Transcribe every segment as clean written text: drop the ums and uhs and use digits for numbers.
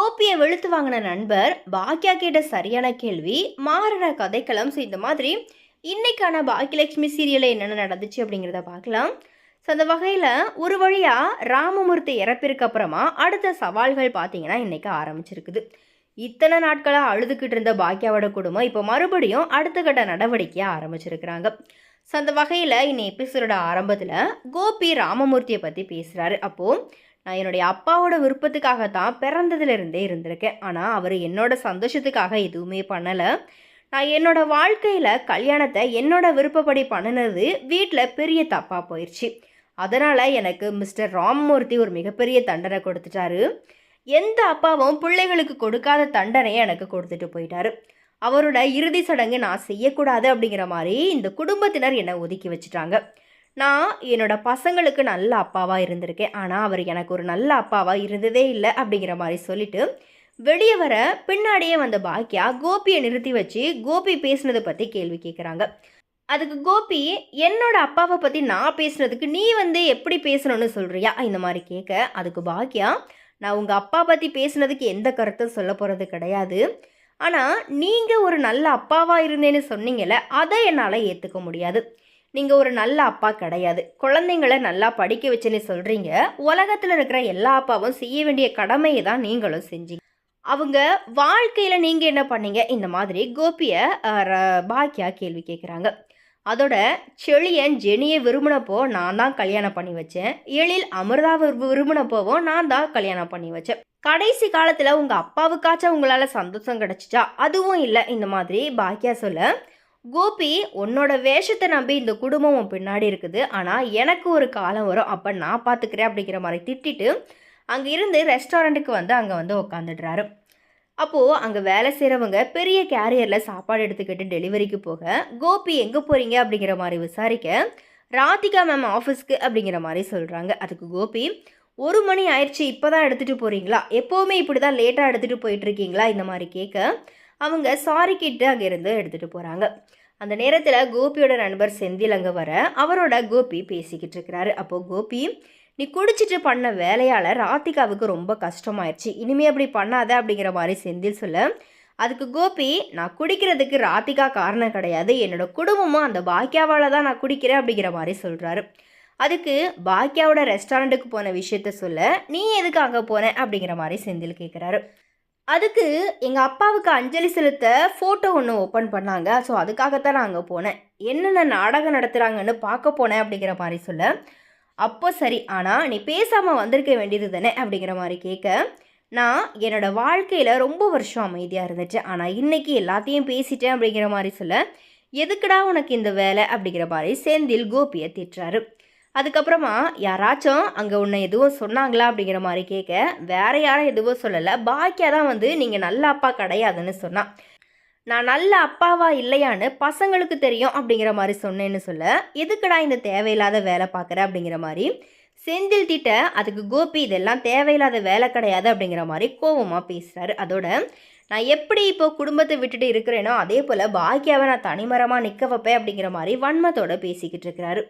கோபியை வெளுத்து வாங்கின நண்பர் பாக்கியா கேட்ட சரியான கேள்வி, மாறின கதைக்களம். ஸோ இந்த மாதிரி இன்னைக்கான பாக்கியலட்சுமி சீரியலில் என்னென்ன நடந்துச்சு அப்படிங்கிறத பார்க்கலாம். ஸோ அந்த வகையில் ஒரு வழியாக ராமமூர்த்தி இறப்பிற்கு அப்புறமா அடுத்த சவால்கள் பார்த்தீங்கன்னா இன்னைக்கு ஆரம்பிச்சிருக்குது. இத்தனை நாட்களாக அழுதுகிட்டு இருந்த பாக்கியாவோட குடும்பம் இப்போ மறுபடியும் அடுத்த கட்ட நடவடிக்கையை ஆரம்பிச்சிருக்கிறாங்க. ஸோ அந்த வகையில் இன்னைக்கு எபிசோடோட ஆரம்பத்தில் கோபி ராமமூர்த்தியை பற்றி பேசுகிறாரு. அப்போது நான் என்னுடைய அப்பாவோட விருப்பத்துக்காகத்தான் பிறந்ததுலேருந்தே இருந்திருக்கேன். ஆனால் அவர் என்னோட சந்தோஷத்துக்காக எதுவுமே பண்ணலை. நான் என்னோட வாழ்க்கையில் கல்யாணத்தை என்னோட விருப்பப்படி பண்ணினது வீட்டில் பெரிய தப்பாக போயிடுச்சு. அதனால் எனக்கு மிஸ்டர் ராமமூர்த்தி ஒரு மிகப்பெரிய தண்டனை கொடுத்துட்டாரு. எந்த அப்பாவும் பிள்ளைகளுக்கு கொடுக்காத தண்டனையை எனக்கு கொடுத்துட்டு போயிட்டாரு. அவரோட இறுதி சடங்கு நான் செய்யக்கூடாது அப்படிங்கிற மாதிரி இந்த குடும்பத்தினர் என்னை ஒதுக்கி வச்சுட்டாங்க. நான் என்னோட பசங்களுக்கு நல்ல அப்பாவாக இருந்திருக்கேன், ஆனால் அவர் எனக்கு ஒரு நல்ல அப்பாவாக இருந்ததே இல்லை அப்படிங்கிற மாதிரி சொல்லிட்டு வெளியே வர பின்னாடியே வந்த பாக்கியா கோபியை நிறுத்தி வச்சு கோபி பேசுனதை பற்றி கேள்வி கேட்குறாங்க. அதுக்கு கோபி, என்னோட அப்பாவை பற்றி நான் பேசுனதுக்கு நீ எப்படி பேசணும்னு சொல்கிறியா இந்த மாதிரி கேட்க, அதுக்கு பாக்கியா, நான் உங்கள் அப்பா பற்றி பேசுனதுக்கு எந்த கருத்தும் சொல்ல போகிறது கிடையாது. ஆனால் நீங்கள் ஒரு நல்ல அப்பாவாக இருந்தேன்னு சொன்னீங்கல்ல, அதை என்னால் ஏற்றுக்க முடியாது. நீங்கள் ஒரு நல்ல அப்பா கிடையாது. குழந்தைங்களை நல்லா படிக்க வச்சுன்னு சொல்கிறீங்க. உலகத்தில் இருக்கிற எல்லா அப்பாவும் செய்ய வேண்டிய கடமையை தான் நீங்களும் செஞ்சீங்க. அவங்க வாழ்க்கையில் நீங்கள் என்ன பண்ணீங்க இந்த மாதிரி கோபியை பாக்கியா கேள்வி கேட்குறாங்க. அதோட செழியன் ஜெனியை விரும்பினப்போ நான் தான் கல்யாணம் பண்ணி வச்சேன். எழில் அமிர்தாவை விரும்பினப்போவும் நான் தான் கல்யாணம் பண்ணி வச்சேன். கடைசி காலத்தில் உங்கள் அப்பாவுக்காச்சும் உங்களால் சந்தோஷம் கிடச்சிச்சா? அதுவும் இல்லை இந்த மாதிரி பாக்கியா சொல்ல, கோபி, உன்னோட வேஷத்தை நம்பி இந்த குடும்பம் பின்னாடி இருக்குது, ஆனால் எனக்கு ஒரு காலம் வரும், அப்போ நான் பார்த்துக்கிறேன் அப்படிங்கிற மாதிரி திட்டிட்டு அங்கே இருந்து ரெஸ்டாரண்ட்டுக்கு அங்கே உட்காந்துடுறாரு. அப்போது அங்கே வேலை செய்கிறவங்க பெரிய கேரியரில் சாப்பாடு எடுத்துக்கிட்டு டெலிவரிக்கு போக, கோபி எங்கே போகிறீங்க அப்படிங்கிற மாதிரி விசாரிக்க, ராதிகா மேம் ஆஃபீஸ்க்கு அப்படிங்கிற மாதிரி சொல்கிறாங்க. அதுக்கு கோபி, 1 மணி ஆயிடுச்சு, இப்போ தான் எடுத்துகிட்டு போகிறீங்களா? எப்போவுமே இப்படி தான் லேட்டாக எடுத்துகிட்டு போயிட்டுருக்கீங்களா இந்த மாதிரி கேட்க, அவங்க சாரி கிட்ட அங்கேருந்து எடுத்துகிட்டு போகிறாங்க. அந்த நேரத்தில் கோபியோட நண்பர் செந்தில் அங்கே வர அவரோட கோபி பேசிக்கிட்டு இருக்கிறாரு. அப்போது கோபி, நீ குடிச்சிட்டு பண்ண வேலையால் ராதிகாவுக்கு ரொம்ப கஷ்டமாயிடுச்சு, இனிமேல் அப்படி பண்ணாத அப்படிங்கிற மாதிரி செந்தில் சொல்ல, அதுக்கு கோபி, நான் குடிக்கிறதுக்கு ராதிகா காரணம் கிடையாது, என்னோட குடும்பமும் அந்த பாக்கியாவால் தான் நான் குடிக்கிறேன் அப்படிங்கிற மாதிரி சொல்கிறாரு. அதுக்கு பாக்கியாவோட ரெஸ்டாரண்ட்டுக்கு போன விஷயத்த சொல்ல, நீ எதுக்கு அங்கே போன அப்படிங்கிற மாதிரி செந்தில் கேட்குறாரு. அதுக்கு எங்கள் அப்பாவுக்கு அஞ்சலி செலுத்த ஃபோட்டோ ஒன்று ஓப்பன் பண்ணாங்க, ஸோ அதுக்காகத்தான் நான் அங்கே போனேன். என்னென்ன நாடகம் நடத்துகிறாங்கன்னு பார்க்க போனேன் அப்படிங்கிற மாதிரி சொல்ல, அப்போ சரி, ஆனால் நீ பேசாமல் வந்திருக்க வேண்டியது தானே அப்படிங்கிற மாதிரி கேட்க, நான் என்னோடய வாழ்க்கையில் ரொம்ப வருஷம் அமைதியாக இருந்துச்சேன், ஆனால் இன்றைக்கி எல்லாத்தையும் பேசிட்டேன் அப்படிங்கிற மாதிரி சொல்ல, எதுக்குடா உனக்கு இந்த வேலை அப்படிங்கிற மாதிரி செந்தில் கோபியை திட்டுறாரு. அதுக்கப்புறமா யாராச்சும் அங்கே உன்னை எதுவும் சொன்னாங்களா அப்படிங்கிற மாதிரி கேட்க, வேறு யாரும் எதுவும் சொல்லலை, பாக்கியா தான் நீங்கள் நல்ல அப்பா கிடையாதுன்னு சொன்னான். நான் நல்ல அப்பாவா இல்லையான்னு பசங்களுக்கு தெரியும் அப்படிங்கிற மாதிரி சொன்னேன்னு சொல்ல, எதுக்குடா இந்த தேவையில்லாத வேலை பார்க்குற அப்படிங்கிற மாதிரி செந்தில் திட்ட, அதுக்கு கோபி, இதெல்லாம் தேவையில்லாத வேலை கிடையாது அப்படிங்கிற மாதிரி கோபமாக பேசுகிறாரு. அதோட, நான் எப்படி இப்போ குடும்பத்தை விட்டுட்டு இருக்கிறேனோ அதே போல் பாக்கியாவை நான் தனிமரமாக நிற்க வைப்பேன் அப்படிங்கிற மாதிரி வன்மத்தோடு பேசிக்கிட்டு இருக்கிறாரு.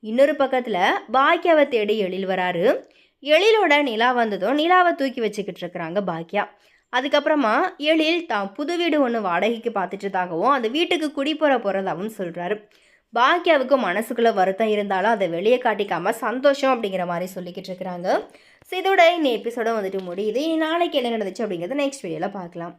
இன்னொரு பக்கத்தில் பாக்கியாவை தேடி எழில் வராரு. எழிலோட நிலா வந்ததும் நிலாவை தூக்கி வச்சுக்கிட்டு இருக்கிறாங்க பாக்கியா. அதுக்கப்புறமா எழில் தான் புது வீடு ஒன்று வாடகைக்கு பார்த்துட்டதாகவும் அந்த வீட்டுக்கு போகிறதாகவும் சொல்கிறாரு. பாக்கியாவுக்கு மனசுக்குள்ளே வருத்தம் இருந்தாலும் அதை வெளியே காட்டிக்காமல் சந்தோஷம் அப்படிங்கிற மாதிரி சொல்லிக்கிட்டு இருக்கிறாங்க. ஸோ இதோட இந்த எபிசோட முடியுது. நாளைக்கு என்ன நடந்துச்சு அப்படிங்கிறத நெக்ஸ்ட் வீடியோவில் பார்க்கலாம்.